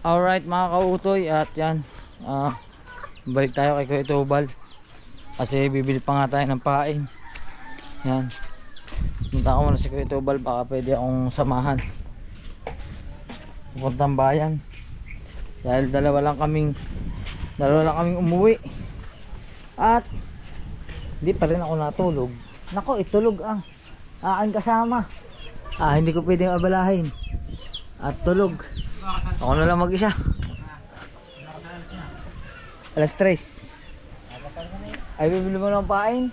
Alright mga kautoy, at yan balik tayo kay Kuya Tobal kasi bibili pa nga tayo ng pain. Yan, punta ko muna si Kuya Tobal, baka pwede akong samahan pupuntang bayan dahil dalawa lang kaming umuwi at hindi pa rin ako natulog. Nako, itulog ang aking kasama. Hindi ko pwedeng abalahin at tulog. Ako na lang mag-isa. Alas 3. Ay, bibili mo ng pain?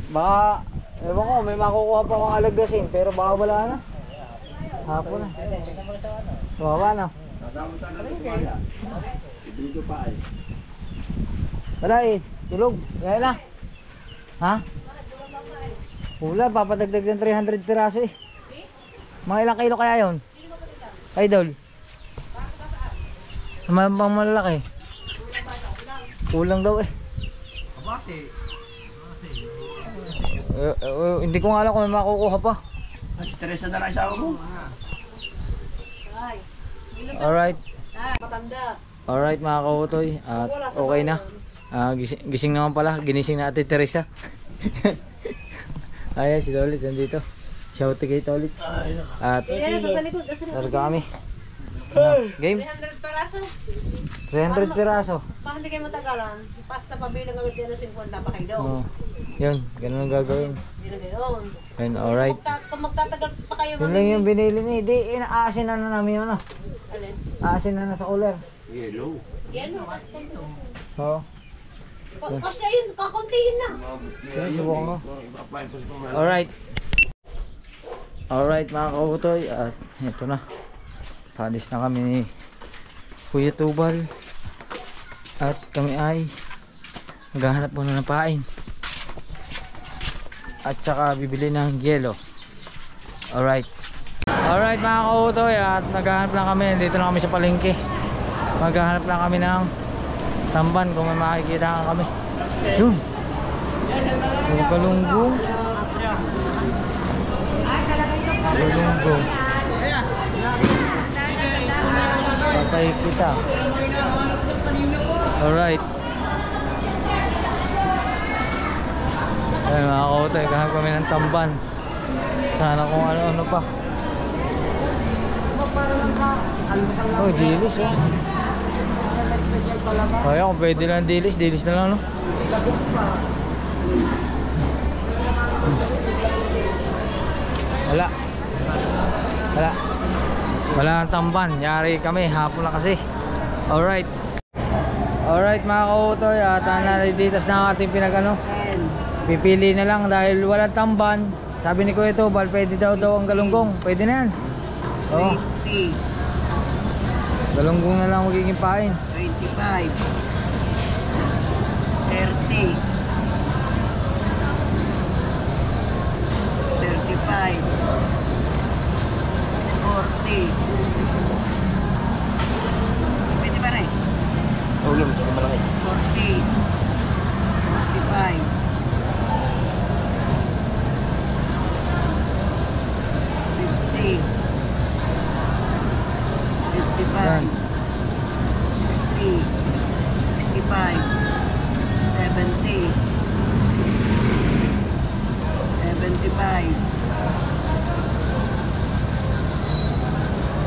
Baka, ewan ko, may makukuha pa akong alagasin, pero baka wala na. Hapon na. Baka na. Wala eh, tulog. Gaya na. Ha? Wala, papadagdag ng 300 piraso eh. Mga ilang kilo kaya yun? Idol. Pang malalaki. Kulang daw eh. Hindi ko nga alam kung may makukuha pa. Stress na rin sa mo. Alright. Alright mga kautoy, at okay na. Gising naman pala. Ginising na Ate Teresa. Ayan si Tolit nandito. Shout kay Tolit. At targa kami. Game? 300 peraso. 300 piraso. Baka hindi kayo matagalan. Pasta pabilang agad yan ng 50 pa kayo. Yun, ganun ang gagawin. Hindi na gayon. Ayun, alright. Kung magtatagal pa kayo Yun lang yung binili ni. Di, aasin na namin yun. Alin? Aasin na sa cooler. Yellow. Yan o, kasi kung Oo. kasi yun, kakunti yun na. Subukan mo. Alright. Alright mga kautoy. At ito na. Palis na kami ni Kuya Tobal. At kami ay maghahanap muna ng pain. At saka bibili ng yelo. Alright. Alright mga kautoy. At naghahanap lang kami. Dito lang kami sa palengke. Maghahanap lang kami ng tamban kung may makikita kami. Yun. Yung galunggong. Galunggong. Patay kita. Alright. Ayun mga kautoy, kahanap kami ng tamban. Sana kung ano-ano pa. Oh, dilis eh. Kaya kung pwede lang dilis na lang, no? Wala ang tamban. Yari kami, hapon na kasi. Alright. Alright mga kautoy, at nalilitas na ang ating pinagano. Pipili na lang dahil walang tamban. Sabi ni Kuya Tobal, pwede daw ang galunggong. Pwede na yan. Oo. Galunggong na lang magiging pain. 25 30 35 40 pwede ba rin? Oo, yun. Ito malaki. 40 45 50 55 60 65 70 75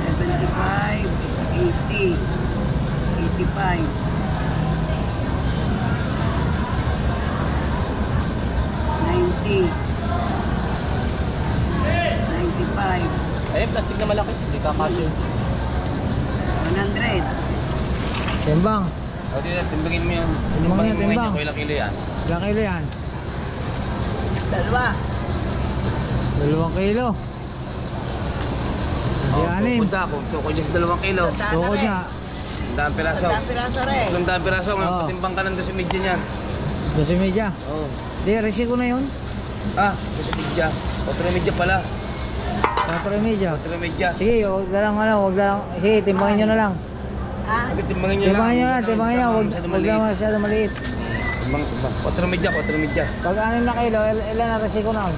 75 80 85 90 95 Ayun, plastic na malaki. Hindi kakasya. 100 Timbang. O, di na, timbangin mo yan. Timbang yan, timbang. Kung ilang kilo yan. Ilang kilo yan? dalawa 2 kilo. Hindi anim. Punta ako. Tukod yung 2 kilo. Tukod niya. Daan piraso. piraso rin Kung daan piraso, Oo. patimbang ka ng 12 medya niyan. 12 media. Oo. Di, resi ko na yun. 12 medya. 4 medya pala. 4 media. 4 medya. Sige, wag na lang. Sige, timbangin nyo na lang. Bakit timbangin nyo lang? Timbangin nyo. Wag na masyado maliit. Timbang. 4 medya, 4 medya. Pag 6 na kilo, ilan na resi ko na?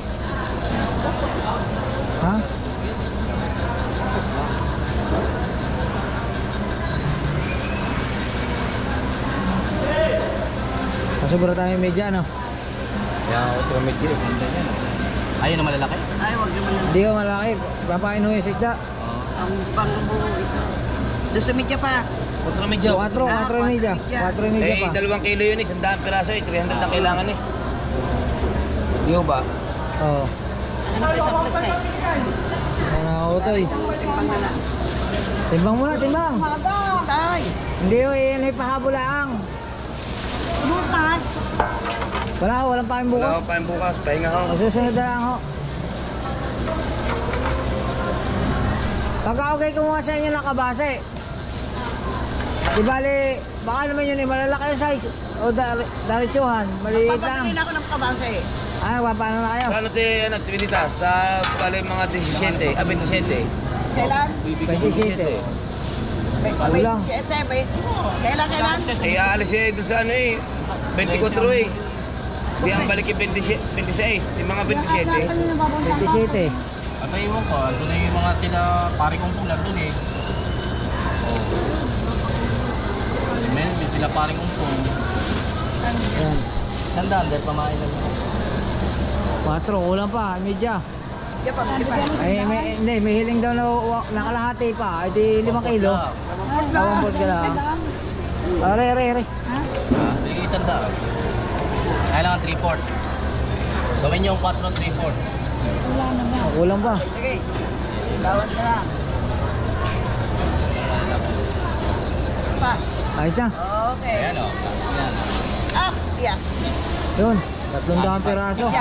Ha? sobra tayo medya, ano? Kaya otro medya. Ganda yan. Ayun na malalaki? Ay, wag naman na. Hindi ko malaki. Papain ho yung isda. Ang pangbuo ito. Doon sa media pa. Otro medya. 4 medya. 4 medya pa. 2 kilo yun eh. 100 piraso eh. 300 na kailangan eh. Di ho ba? Oo. Ano pa sa plastic? Ano ako to eh. Timbang na lang. Timbang muna, timbang. Tay! Hindi ho, yan ay pahabulaang. Bukas! Wala ho, walang pain Wala bukas. ko pa yung bukas. Pahinga ho. Masusunod na lang ho. Pagka okay kumuha sa inyo ng kabase. Di bali, baka naman yun eh, malalaki yung size. O daritsuhan, maliit lang. Papatingin ako ng kabase. Ah, paano na kayo? Sa ano ano, Trinidad? Sa bali mga 17. 27. Kailan? 27. Kulang. Kailan? Eh, aalis eh doon sa ano eh. 24 eh. Di ang balik yung 26. Yung mga 27. 27. Abay mo ko, doon na yung mga sila pare kong pong doon eh. Oh. Si Melvin, sila pare kong pong. Yan. Sandaan, dahil pamain na mo. 4, kulang pa, medya. Ay, hindi, may hiling daw na kalahati pa. Ay, di 5 kilo. Kawampot ka lang. Are. Sige, sandaan. Kailangan 3/4. Gawin niyo yung 4 3/4. Kulang pa. Sige. Bawat na lang. Pa. Ayos na. Okay. Ayan o. Ayan. Up! Yeah. Yun, 300 piraso.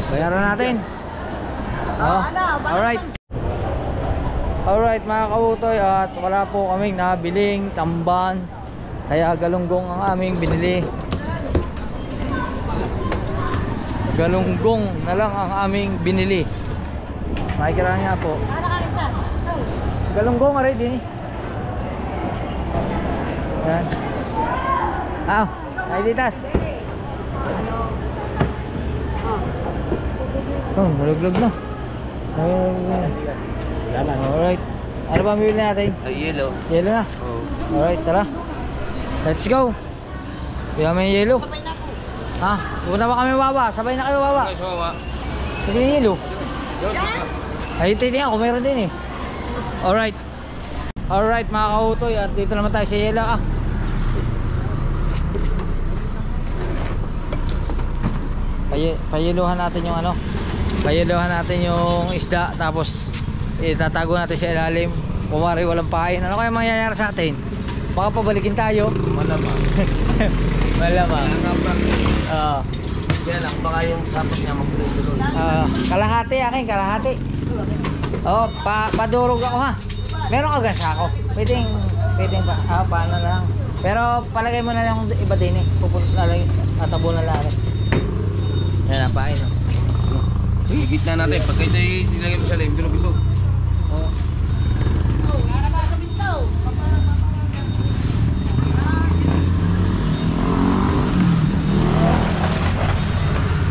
Bayaran natin. Oh. Alright. Alright mga kautoy, at wala po kaming nabiling tamban. Kaya galunggong ang aming binili. Galunggong na lang ang aming binili. Makikiraan nga po. Galunggong aray din. Yan. Ah, naiditas. Oh, maluglog na. Alright. Ano ba bibili natin? Ay, yellow. Yelo na. Oh. Alright, tara. Let's go. Bigyan mo yung yelo. Ha? Huwag na ba kami baba? Sabay na kayo baba. Ay, sumama. Hindi yung yelo. Ay, titingnan ko. Meron din eh. Alright. Alright mga kautoy. At dito naman tayo sa yelo. Ah. Payeluhan natin yung ano. Payeluhan natin yung isda. Tapos itatago natin sa ilalim. Kumari walang pain. Ano kaya mangyayari sa atin? Baka pabalikin tayo. Malamang. Malamang. Kaya Kaya lang, baka yung sapat niya magtuloy-tuloy. Kalahati akin, kalahati. Oh, padurog ako ha. Meron ka gas ako. Pwedeng pa. Paano na lang. Pero palagay mo na lang iba din eh. Pupunta na lang, tatabo na lang. Yan, napain. Sige, gitna natin. Pagka ito nilagay mo sa lime, bilog-bilog. Oh.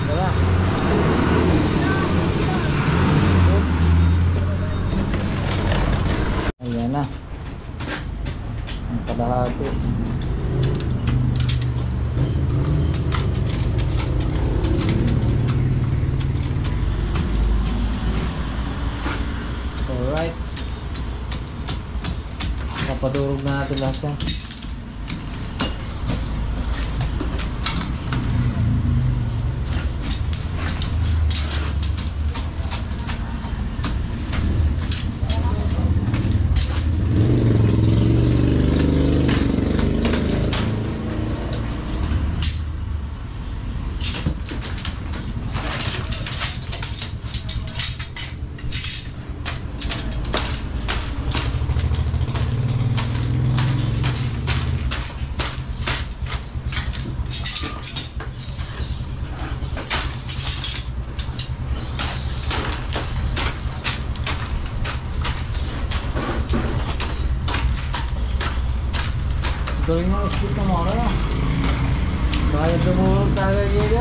Diba? Ayan na. Ang kalahati. Alright. Napadurog na natin lahat yan. Gawin mo split na mga kaya. Kaya tumulog tayo yun.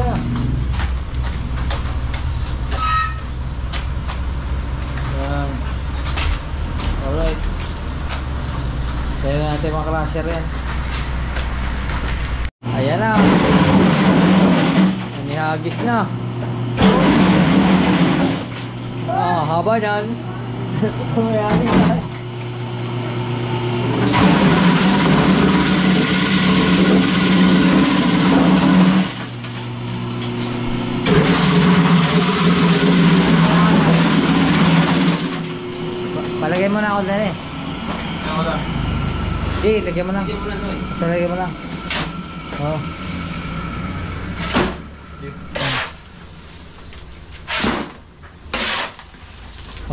Yan. Alright. Kaya natin mga crusher yan. Ayan na. agis na. Ah, haba niyan. May agis na. Palagay mo na ako dyan eh. Di, lagyan mo na. Basta lagyan mo na. Oo.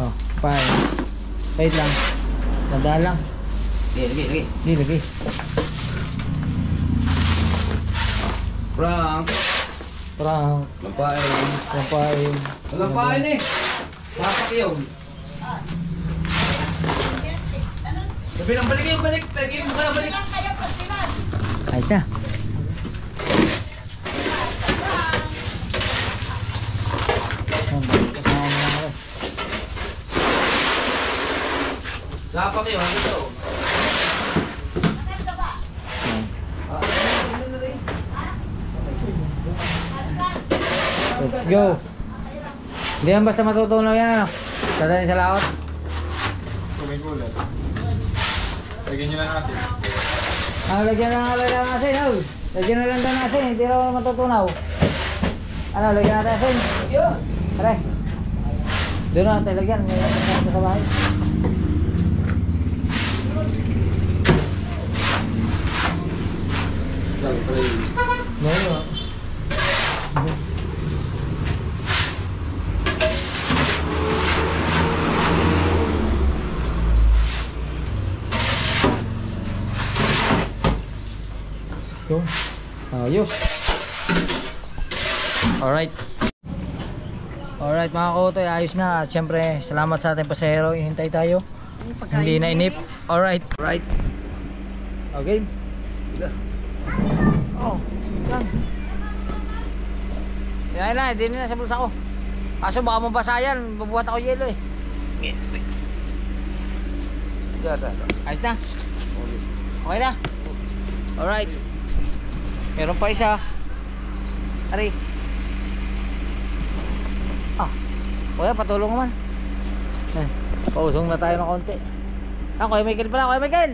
Oh, fine. Wait lang. Nadaan lang. Lagi. Di, lagi. Prank. Prank. Lampain. Lampain. Lampain eh. Sapak yun. Sabi lang balik yung balik. Lagi mo ka na balik. Ayos na. Sapak yun. Ano to? Let's go. Hindi yan basta matutunaw yan ano. Dadalhin sa laot. Lagyan nyo lang kasi. Ah, lagyan na lang asin. Oh. Lagyan na lang daw ng asin. Hindi raw matutunaw. Ano, lagyan natin asin. Yun. Tara. Doon natin lagyan. May asin sa bahay. No. Yung ayos. Alright. Alright mga kautoy, ayos na. At syempre, salamat sa ating pasahero. Ihintay tayo. Hindi na inip. Alright. Right. Okay. Oh, yan. Yan na, hindi na sa bulsa ko. Kaso baka mabasa yan. Bubuhat ako yelo eh. Ayos na. Okay na. Alright. Meron pa isa. Ari. Ah. Kuya, patulong naman. Pausong na tayo ng konti. Ah, Kuya Michael pala. Kuya Michael.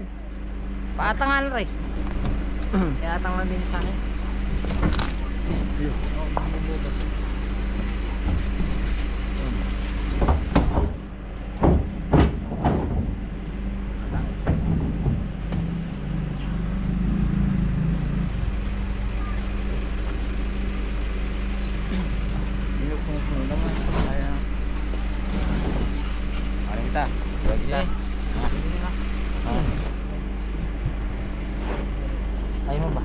Paatangan rin. Iatang lang din sa akin. Ayaw mo ba?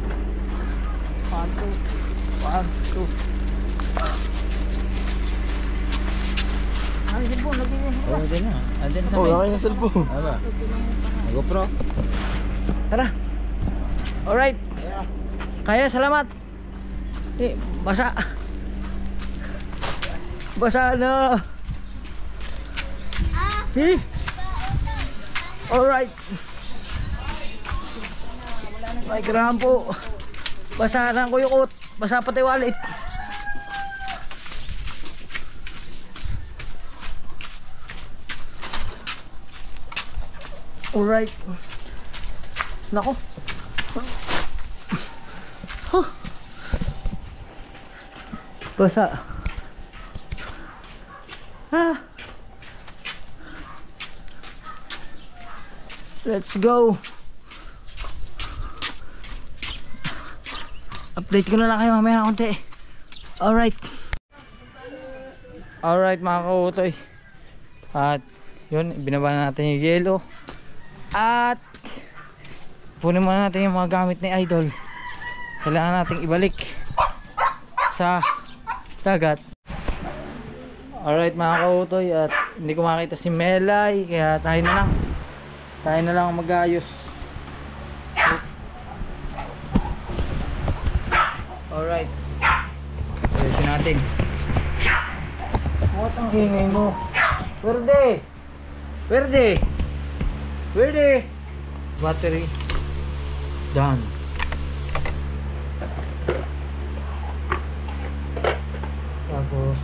1, 2 Ay, cellphone, lagyan niya. Oo, din na. Andin sa Oh, may. laki ng cellphone. Aba. GoPro. Tara. Alright. Kaya, salamat. Eh, basa. Basa na. Eh. Alright. May krampo. Basa na ang kuyukot. Basa pati wallet. Alright. Nako. Huh. Basa. Ah. Let's go. Update ko na lang kayo mamaya konti. Alright. Alright mga kautoy. At yun, binaba na natin yung yelo. At punin muna natin yung mga gamit ni Idol. Kailangan nating ibalik sa dagat. Alright mga kautoy. At hindi ko makita si Melay, kaya tayo na lang mag-ayos. Alright. Ayusin natin. What ang ingay mo? Werde! Battery done. Tapos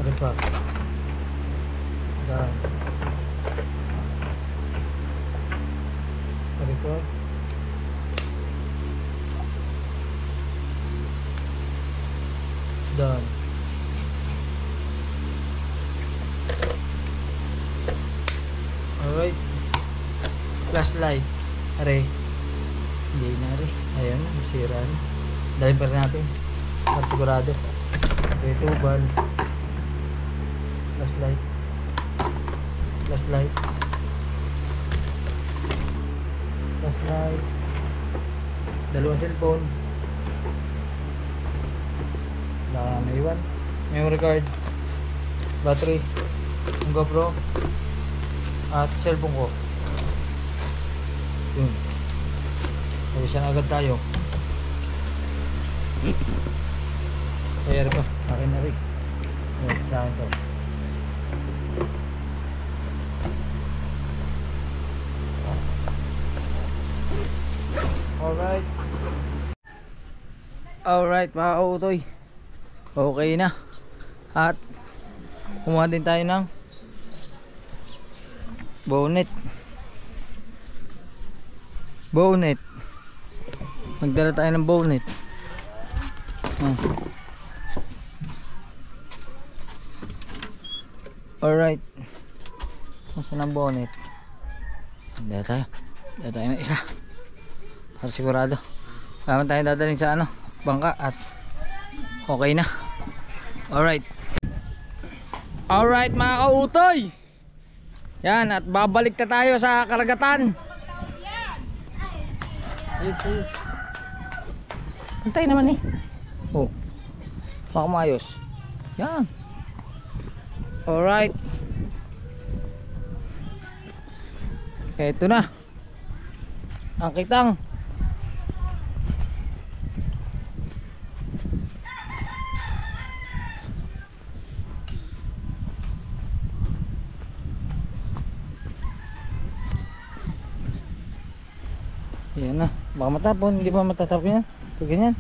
ano pa? Done. Record. Done. Alright. Flashlight. Are. Hindi na rin. Ayan, nasira rin. Driver natin. Para sigurado. Okay, tubal. Flashlight. Flashlight. Flashlight. Dalawang cellphone. Wala na iwan. Memory card. Battery. Ang GoPro. At cellphone ko. Yun. Pawisan agad tayo. Kaya pa. Akin na rin. Yun, sa akin to. Alright. Alright mga kautoy. Okay na. At kumuha din tayo ng bonnet. Bonnet. Magdala tayo ng bonnet. Alright. Masa ng bonnet? Dala tayo. Dala tayo ng isa. Para sigurado. Kaya tayo dadalhin sa ano, bangka at okay na. Alright. Alright mga kautoy. Yan, at babalik na tayo sa karagatan. Antay naman eh. Oh. Baka maayos. Yan. Alright. Ito na. Ang kitang. Yan na. Baka matapon. Hindi pa matatapon yan. Ito ganyan.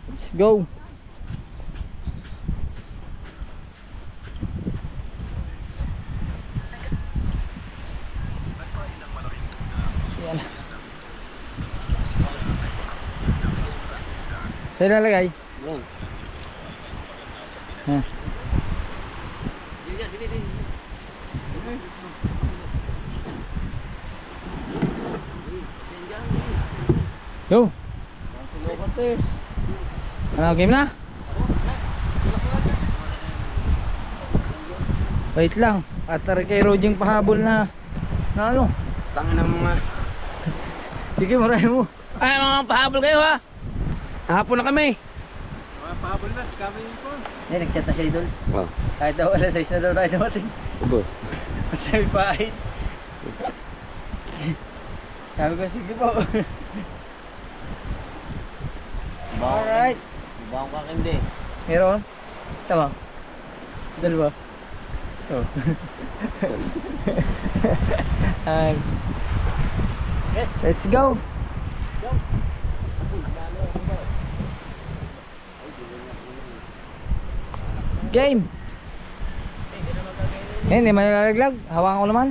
Let's go. Yan. Sa'yo lalagay? Wow. Ha. Yo. Ano, game na? Wait lang. At kay Rojing pahabol na ano? Tangin na mga. Sige, maray mo. Ay, mga pahabol kayo ha. Hapon na kami. Mga pahabol na, kami po. Eh, nag-chat na siya idol. Oh. Kahit daw alas 6 na daw tayo dumating. Abo. Sabi pa ay. Sabi ko, sige po. Alright. Bawang kakindi. Meron? Tama. Dalawa. Oh. Ay. Let's go. Game. Hindi malalaglag. Hawakan ko naman.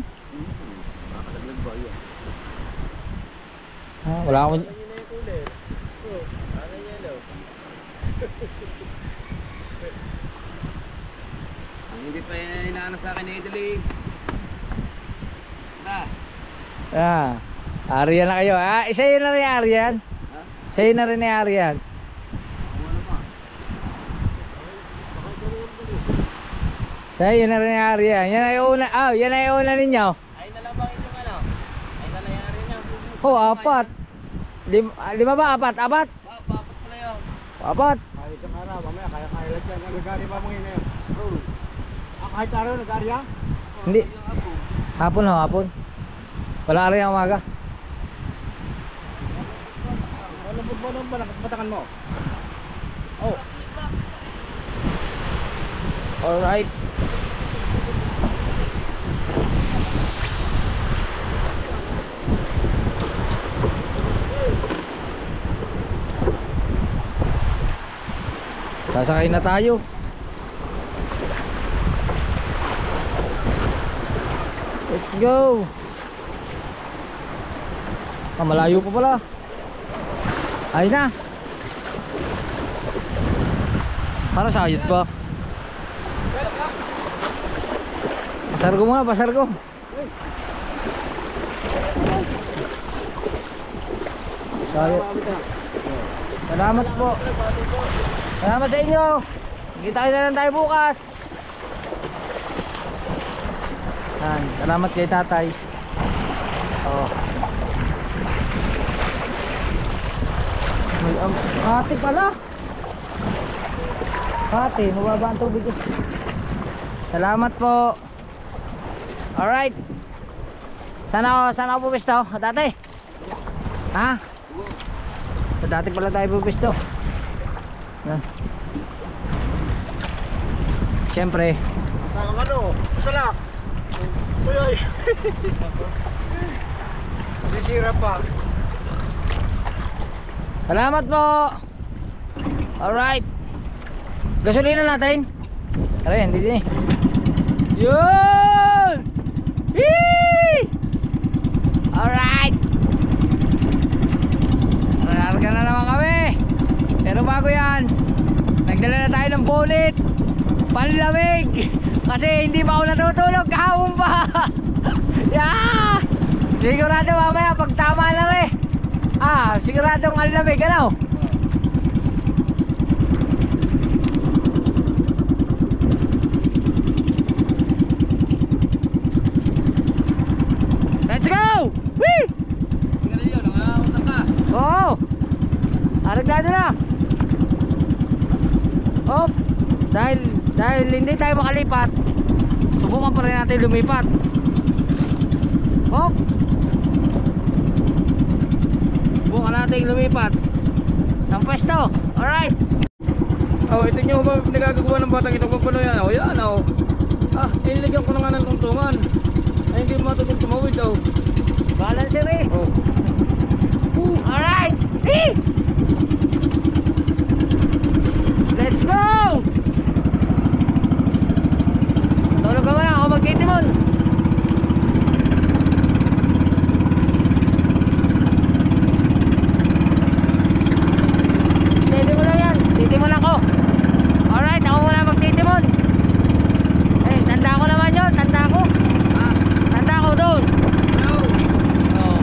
Wala akong. Ang hindi pa inaano sa akin ni Idoli. Arian na kayo. Isa yun na rin Arian. Sa'yo na rin ni Arian. Sa'yo na rin ni Arian. Yan ay una. Yan ay una ninyo. Ay nalabangin yung ano. Ay nalayari niya. Oh, apat. Lima ba? Apat? Apat? Papat pala yun. Apat. Ay, isang araw, mamaya kaya-kaya lang dyan. Nagagari pa mo ngayon. Kahit araw, nag-ari yan? Hindi. Hapon ho, hapon. Wala rin ang umaga. Ano po ba nung batakan mo? Oh. Alright. Sasakay na tayo. Let's go. Malayo pa pala. Ayos na. Para sayot pa. Pasargo muna, pasargo. Sayot. Salamat po. Salamat sa inyo. Kita na lang tayo bukas. Yan. Salamat kay tatay. Oh. Kati pala. Kati, mababa ang tubig. Salamat po. Alright. Sana ako pupisto, dati. Ha? Sa dati pala tayo pupisto. Siyempre. Ano? Masalak. Uy. Sisira pa. Salamat po. Alright. Gasolina natin. Aray, hindi din. Yun! Hee! Alright. Larga na naman kami. Pero bago yan, nagdala na tayo ng bonnet, panlamig. Kasi hindi pa ako natutulog kahapon pa. Yeah! Sigurado mamaya pag tama na rin. Siguradong alamig, ano? Let's go! Whee! Tingnan nyo, nangangamunta ka. Oo! Araglado na! Hop! Dahil hindi tayo makalipat, subukan pa rin natin lumipat. Hop! Subukan natin lumipat ng pwesto. Alright! Oh, ito nyo ba nagagagawa ng batang ito? Kung paano yan? Oh, yan oh. Inilagyan ko na nga ng tungtungan. Ay, hindi matutong tumawid daw. Balancer eh! Oh. Alright! Hey! Let's go! Tulog ka muna ako magtitimon. Titimon lang yan. Titimon ako. Alright, ako muna magtitimon. Eh, tanda ko naman yun. Tanda ko. Tanda ko doon. Oh.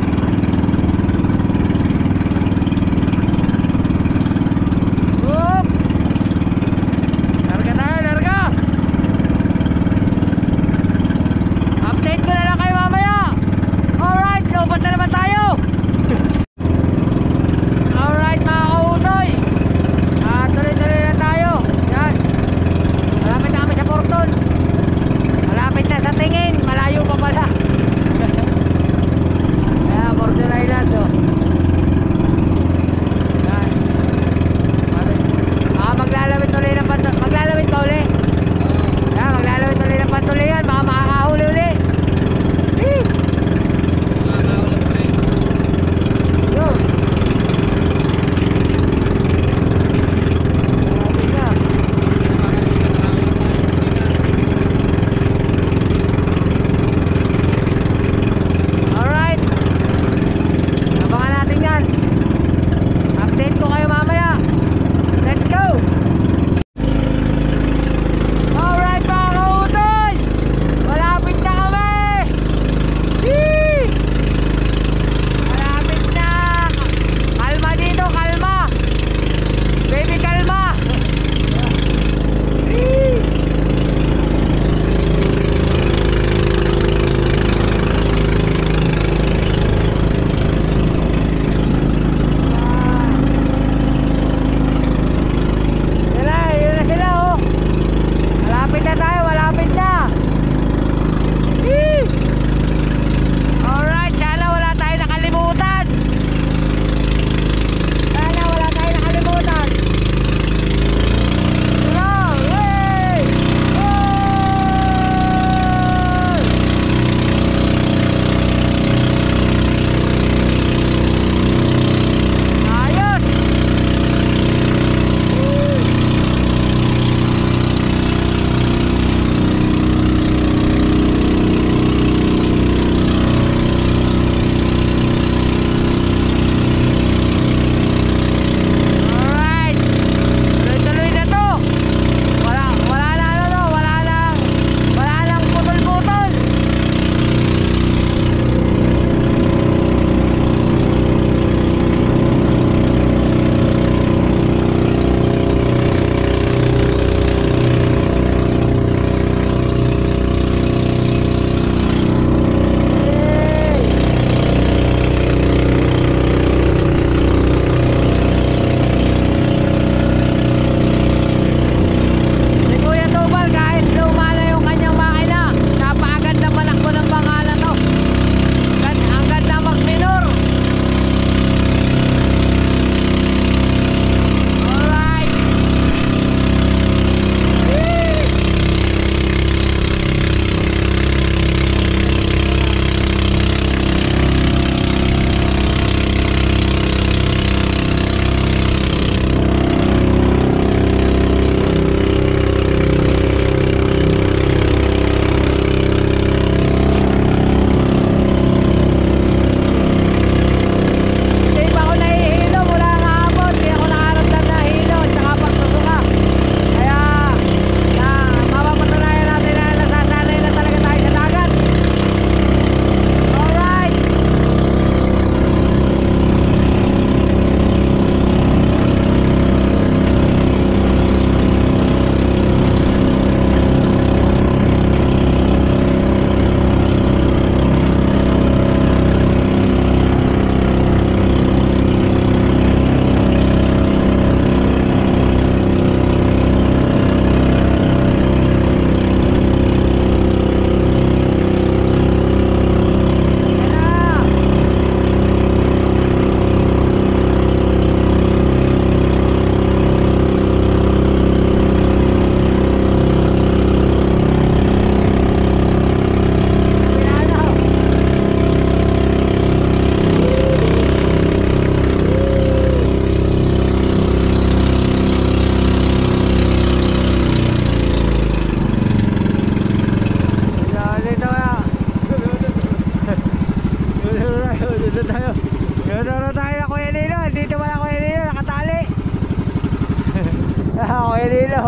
Okay, Lilo.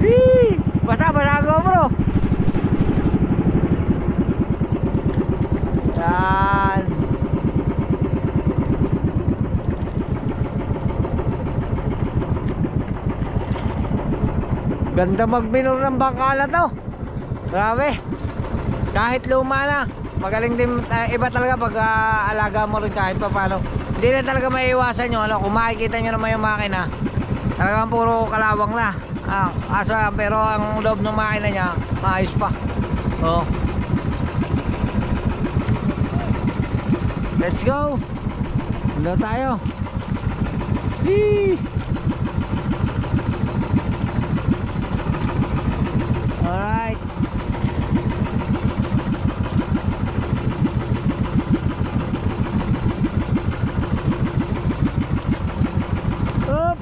Hii! Basa-basa ako, bro. Yan. Ganda magminor ng bangka na to. Grabe. Kahit luma na, magaling din, iba talaga pag alaga mo rin kahit pa paano. Hindi na talaga maiiwasan nyo, ano, kung makikita nyo naman yung makina, talagang puro kalawang na. Pero ang loob ng makina niya, maayos pa. Oh. Let's go. Punta tayo. Hee! Alright. Up.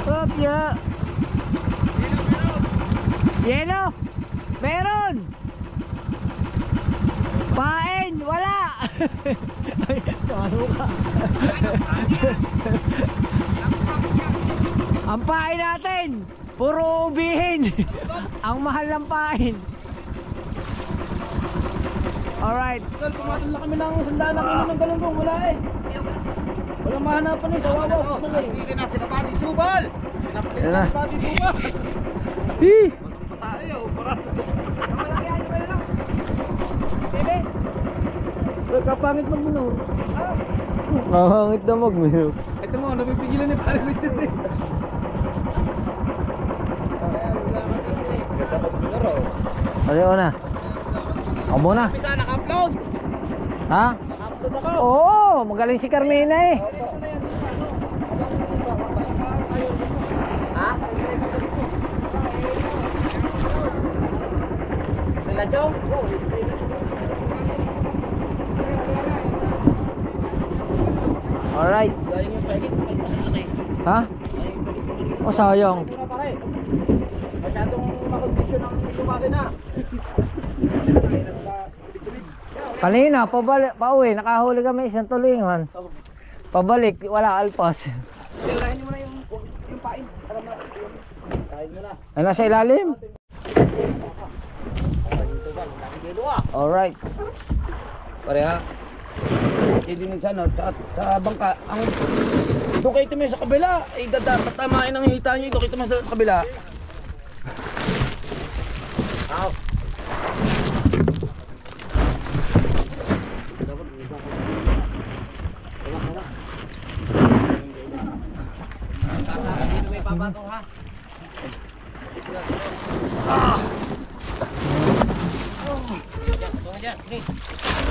Up, yeah. Yellow. Meron. Pain, wala. Ano ka? Ang pain natin, puro ubihin. Ang mahal ng pain. Alright. Tol, pumatol na kami ng sandaan na kami ng galunggong. Wala eh. Walang mahanapan eh. Sa wawaw. Hindi na sila ba ni Jubal? Pinapalit Yan na na. si Buddy Jubal. Hee! Tayo, paras. Kapangit magminor. Mahangit na magminor. Ito mo, napipigilan ni Pare Richard eh. Ganda mag-minoro. Ano na? Ako muna. Bisa naka-upload. Ha? Naka-upload ako. Oo, magaling si Carmina eh. Ha? Sila Jong? Alright. Sayang yung pahigit, nakalpas ang laki. Ha? Oh, sayang. Muna pare. Masyadong makondisyon ang ito makina. Kanina, pabalik, pauwi, nakahuli kami isang tulingan. Pabalik, wala alpas. Ulahin mo na yung pain. Para kain mo na. Ay, nasa ilalim. Alright. Pare ha. Hindi nang sana sa bangka. Ang doon kayo tumingin sa kabila. Ay tatamain ang hita nyo. Doon kayo tumingin sa kabila.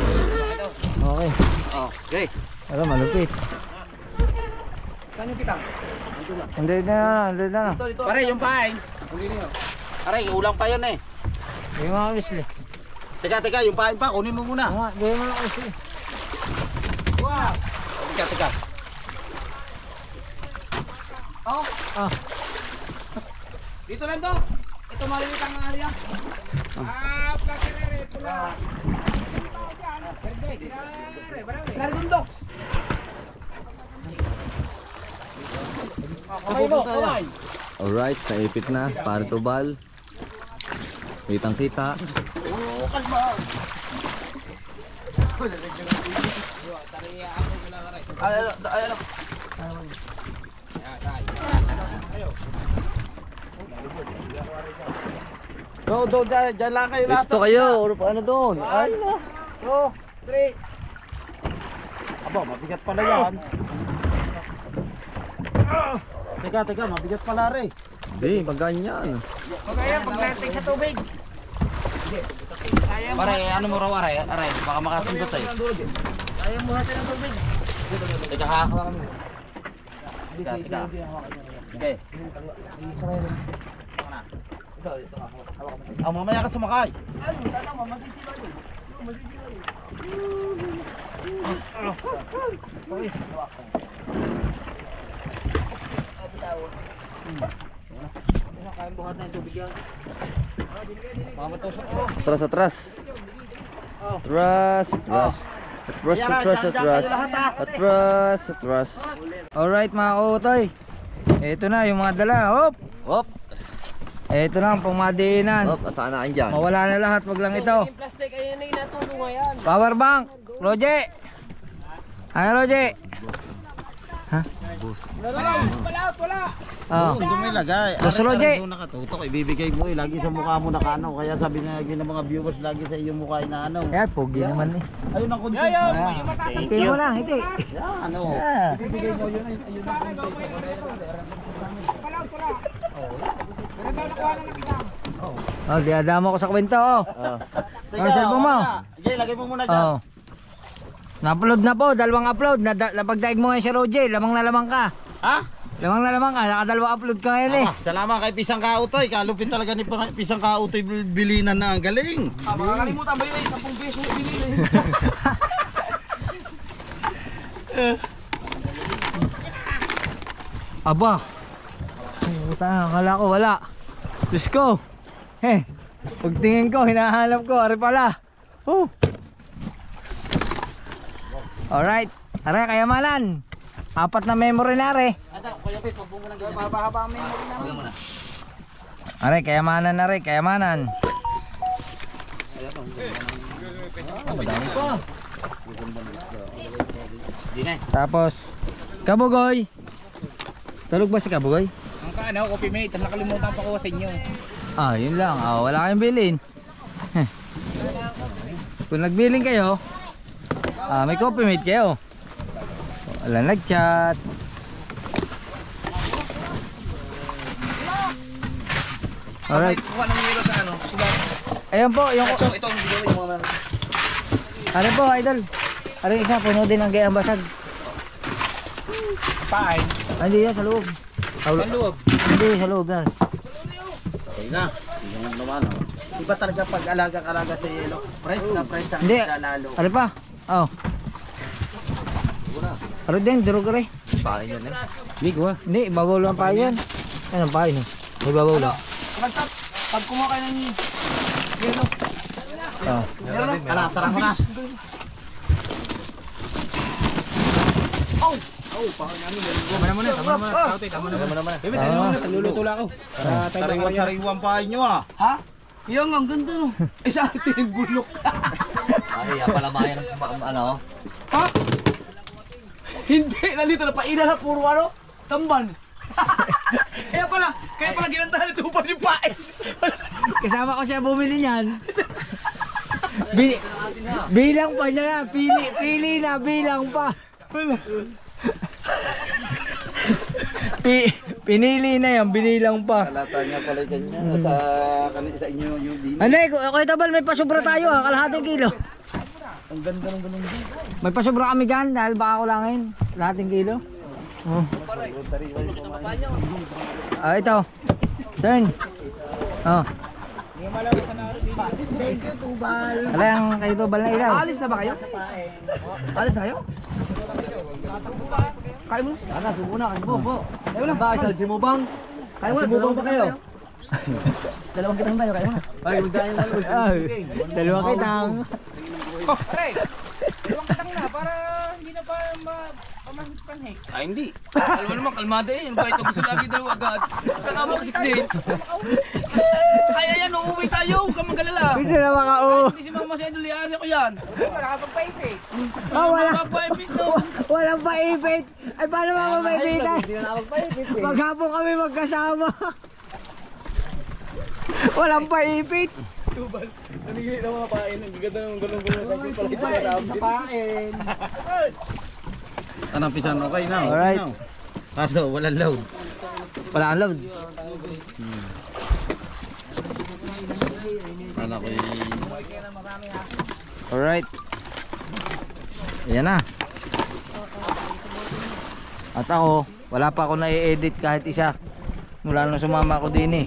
Okay. Okay. Pero malupit. Saan yung pitang? Hindi na. Pare, yung pain. Pare, ulang pa yun eh. Hindi mo kabisli. Teka, yung pain pa, kunin mo muna. Hindi mo kabisli. Teka. Oh, Ah, dito lang to. Ito maliliit ang area. Lalundok. Alright, naipit na, para tubal. Kitang kita. Do, dyan lang kayo lahat. Gusto kayo, ano doon? Ay, 2, 3. Aba, mabigat pala yan. Teka, mabigat pala rin. hindi, maganyan. Kaya pagdating sa tubig. Pare, ano mo raw, aray, baka makasundot eh. Kaya mo natin ang tubig. Teka ha. Teka. Okay. Mamaya ka sumakay. Atras. Atras. Alright mga kautoy. Ito na yung mga dala. Hop! Hop. Ito na ang pangmadiinan. Hop, asaan na kayo dyan? Mawala na lahat, wag lang ito. Plastic, ayun na yung natulong ngayon. Power bank. Roger. Ano Roger? Ha? Oh. Doon may lagay. Gusto, Roger? Doon nakatutok, ibibigay mo lagi sa mukha mo na ano. Kaya sabi na lagi ng mga viewers lagi sa iyong mukha na ano. Ayan, pogi naman eh. Ayun ang content. Hindi mo lang, hindi. Yan, ano. Ah. Ibibigay mo yun, ayun ang content. Oh, diadama ko sa kwento oh. Teka, Ang cellphone mo? Jay, lagay mo muna dyan. Oh. Na-upload na po, dalawang upload. Napagdaig mo ngayon si Roger, lamang na lamang ka. Ha? Lamang na lamang ka, nakadalawang upload ka ngayon eh. Salamat kay Pisang Kautoy. Kalupit talaga ni Pisang Kautoy bilinan na. Ang galing. Makakalimutan ba yun? 10 peso bilhin. Aba. Puta, akala ko wala. Diyos ko. Pagtingin ko, hinahanap ko, ari pala. Alright. Are, kayamanan. 4 na memory na are. Mahaba ang memory namin. Are, kayamanan na are, kayamanan. Tapos, Kabugoy. Tulog ba si Kabugoy? Ang kaano, coffee mate, nakalimutan pa ko sa inyo. Ah, yun lang. Wala kayong bilhin. Kung nagbilin kayo, may coffee mate kayo. Wala nag-chat. Alright. Kuha ng hero sa ano? Ayan po, yung... So, ito ang video yung mga... Ano po, idol? Ano isa, puno din ang gayang basag. Pain. Hindi yan, sa loob. Sa loob. Hindi, sa loob yan. Okay na. Yung naman. Iba talaga pag alaga sa yelo. Price na price ang Hindi. lalo. Ano pa? Oh. Ano din, durog ka rin. Pain yan eh. Hindi, kuha. Hindi, ibabaw lang pa yan. Ano pa yun? Ibabaw lang. Pag kumuha kayo ng yelo. Oh. Ala, sarang ko na. Nagluluto lang ako. Sariwan pa nyo ah. Ha? Yung ang ganda no. Sa atin bulok. Ay, palamayan ng ano. Ha? Hindi, nalito na painan na puro ano? Tamban. kaya pala ginantahan ito pa yung pain. Kasama ko siya bumili niyan. Bilang pa niya, pili na, bilang pa. Pinili na yan, binilang pa. Kalata niya pala ganyan sa inyo yung din. Ano okay tabal, may pasobra tayo ha, kalahating kilo. Ang ganda ng ganun. May pasobra kami dyan dahil baka kulangin, kalahating kilo. Oh. Ito. Turn. Oh. Thank you, Tubal. Wala yung kay Tubal na ilaw. Alis na ba kayo? Alis na kayo? Kain mo? Ano, subo na, subo. Kain mo na. Ba, sa Jimubang? Kain mo na. Jimubang pa kayo? Dalawang kitang tayo, kayo na. Ay, magdaan na. Dalawang kitang. Dalawang kitang na para hindi na pa pamahit-panhik. Ay, hindi. Alam mo naman, kalmada eh. Ano ba ito? Gusto lagi daw agad. Kakamaksik din. Kaya yan, uuwi tayo. Huwag kang magalala. Gusto na makao. Hindi si Mama Sendo, liari ko yan. Nakapagpaipit. Oh, wala. Kapag-ipit no. Walang paipit. Ay, paano mapapaipitan? Hindi na nakapag-paipit eh. Maghapon kami magkasama. Walang paipit. Nanigil na mga pain. Ang gaganda ng gulong-gulong sa akin. Pala Sa pain. Anong pisan? Okay na. Okay Alright. na. Kaso, walang load. Wala ang load. Kala ko Alright. Ayan na. At ako, wala pa ako na-edit kahit isa. Mula nung sumama ako din eh.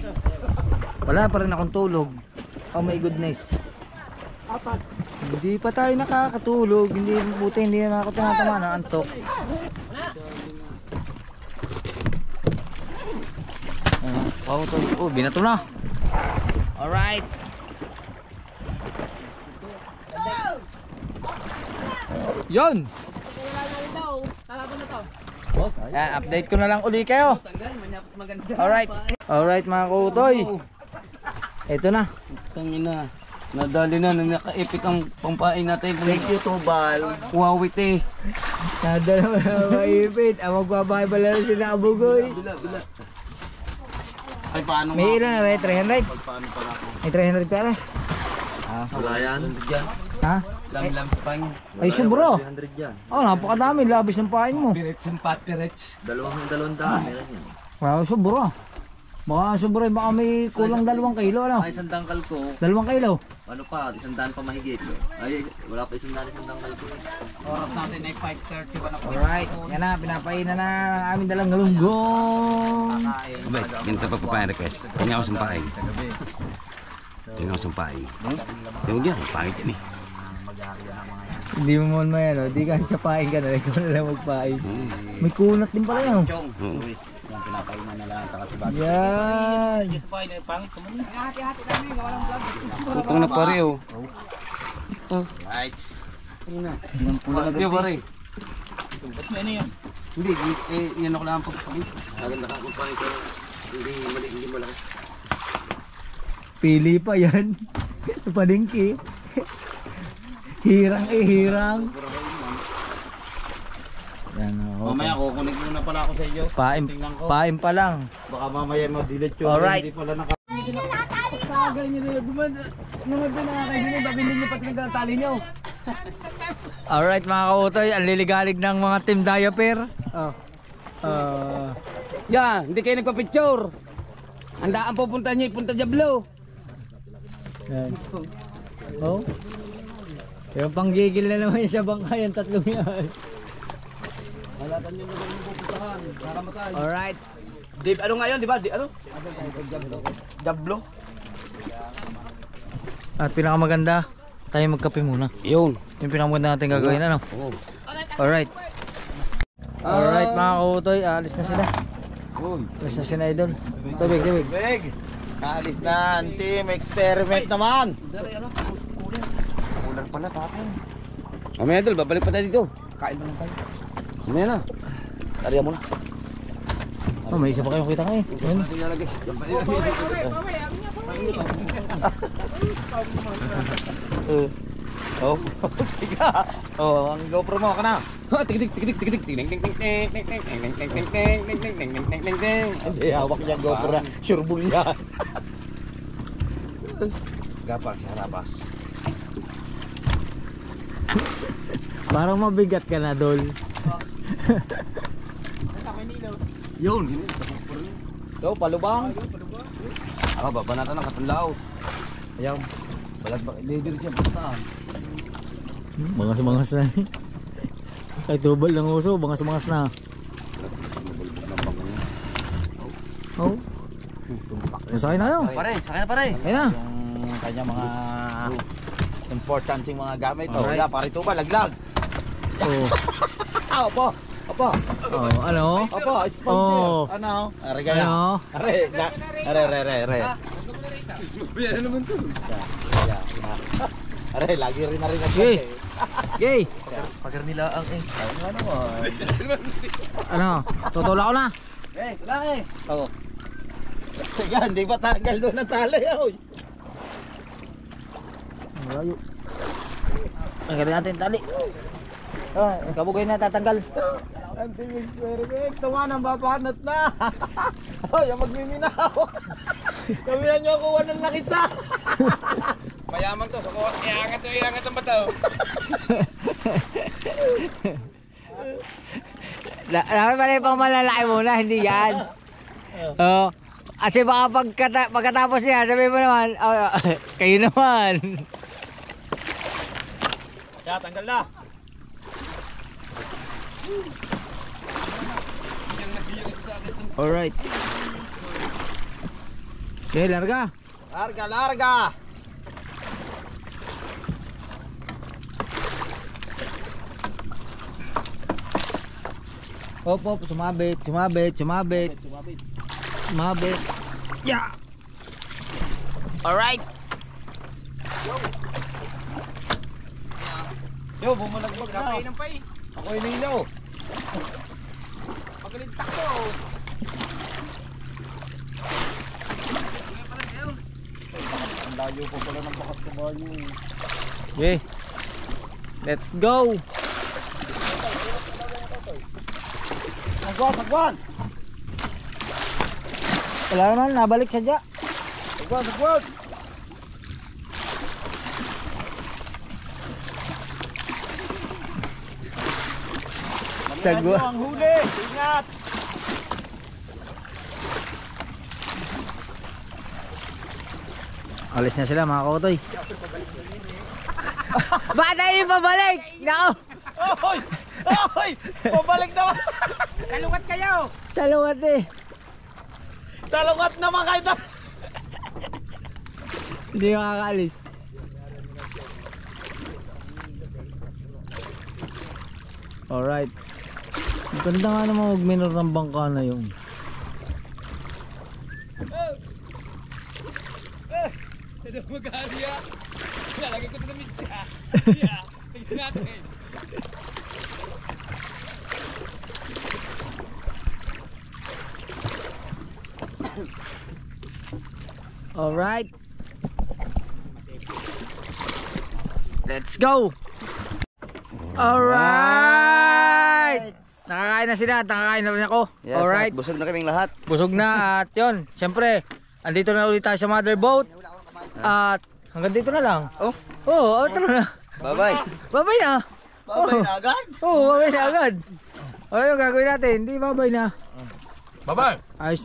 Wala pa rin akong tulog. Oh my goodness. Hindi pa tayo nakakatulog. Hindi na ako tinatama ng antok. Oh, binato na. Alright. Yun! Yan, update ko na lang uli kayo. Alright. Alright mga kutoy. Ito na. Tangina. Nadali na, naka-epic ang pampain natin. Thank you, Tubal. Wawit eh. Nadala mo na maipit. Ang magbabahay pala rin sila Abugoy. Ay, paano May ilan na rin? 300? Paano pala ako? May 300 ka na. Wala yan. Ha? Lam-lam sa pain. Ay sobra. 300 yan. Oh, napakadami. Labis ng pain mo. Pirets and pat pirets. 200 meron yan. Wow, sobra. Baka sobra. Baka may kulang 2 kilo. Ano? Ay, isang dangkal ko. 2 kilo. Ano pa, 100 pa mahigit. Ay, wala pa 100 isang dangkal ko. Oras natin ay 5:31 na po. Alright. Yan na. Pinapainan na ng aming dalang galunggong. Abay, ganito pa pa yung request. Tingnan ko sampahin. Tingnan ko sampahin. Tingnan mo yan, pangit yan eh. Hindi mo man yan. Hindi ka sa pain ka na. Ikaw na lang magpain. May kunat din pala yan. Chong, Luis, yung pinapainan na lang saka si Bato. Yan. Putong na pare oh. Lights. Hindi pare. Hindi, yan ako lang po. Maganda ka kung paano ko. Hindi malaki. Pili pa yan. Palingki. Hirang hirang. Yan o. Mamaya kukunin muna pala ako sa iyo. Paim, Tingnan ko. paim pa lang. Baka mamaya ma-delete yun. Alright. Hindi pala naka... Alright mga kautoy, ang liligalig ng mga team diaper. Oh. Yan, hindi kayo nagpa-picture. Andaan pupunta niyo, ipunta Diablo. Yan. Oh. Yung panggigil na naman sa bangka yung 3 yan. Halatan niyo na yung pupuntahan. Nakamatay. Alright. Dave, ano ngayon, di ba? Ano? Diablo. At pinakamaganda, tayo magkape muna. Yun. Yung pinakamaganda natin gagawin, ano? Alright. Alright mga kautoy, alis na sila. Alis na sila idol. Tubig, tubig. Big! Alis na, team experiment naman! Mamaya idol, babalik pa tayo dito. Kain mo lang tayo. Mamaya na. Tariya mo na. Oh, may isa pa kayong kita nga eh. Ayun. Oh, tiga. Oh, ang GoPro mo ka na. Tigidik, tigidik, tigidik. Ting ting ting ting ting ting ting ting ting ting ting ting ting ting ting. Hindi, hawak niya GoPro. Sure bull yan. Gapak sa harapas. Parang mabigat ka na, Dol. Yun. So, palubang. Ako, baba natin ang katunlaw. Ayaw. Balagbak, leader dyan, puntaan. Bangas-bangas na. Kay tubal ng uso, bangas-bangas na. Oh. Sakay na yun. Pare, sakay na pare. Ayun na. Yung kanya mga importanteng mga gamit. Oh, Alright. yeah, parito ba? Laglag. Oh. Ah, opo. Opo. Oh, ano? Opo, sponsor. Oh. Ano? Are gaya. Ano? Are. Ano naman to? Are, lagi rin na rin Gay. Gay. Pagar nila ang Ano? Tutula ko na. Eh, laki. Oo. Sige, hindi pa tanggal doon ang tali. Oy. Malayo. Tanggalin natin tali. Oh, kabugay na tatanggal. Anting experiment. Tawa ng babanat na. Oy, ang magmiminaw. Kamihan nyo ako ng nakisa. Mayaman to, so iangat ang bataw. Dapat pala pang malalaki muna, hindi yan. Oh, kasi baka pagkatapos niya, sabi mo naman, oh, kayo naman. Ya, tanggal na. Alright. Okay, larga. Larga. Op, sumabit. Sumabit. Yeah. Alright. Yo, bumalagbag na. Kapainan pa eh. Ako inilaw. Pagalintak ko. Ang layo pa pala ng bakas kabayo. Okay. Let's go. Sagwan! Wala naman, nabalik siya dyan. Sagwan! Sagwa. Ang huli! Ingat! Alis na sila mga kautoy. Bakit tayo pabalik? Nako. Oy! Oy! Pabalik naman! Kalungat kayo! Salungat eh. Talungat naman kayo! Hindi makakaalis. Alright. Ang ganda nga naman mag-minor ng bangka na yun. Alright. Let's go. Alright. Nakakain na sila at nakakain na rin ako. Yes, Alright. at busog na kaming lahat. Busog na at yun. Siyempre, andito na ulit tayo sa mother boat. At hanggang dito na lang. Oh, ito na. Bye-bye. Babay na. Babay na agad? Oo, babay na agad. O, yung gagawin natin? Hindi babay na. Bye-bye! Ayos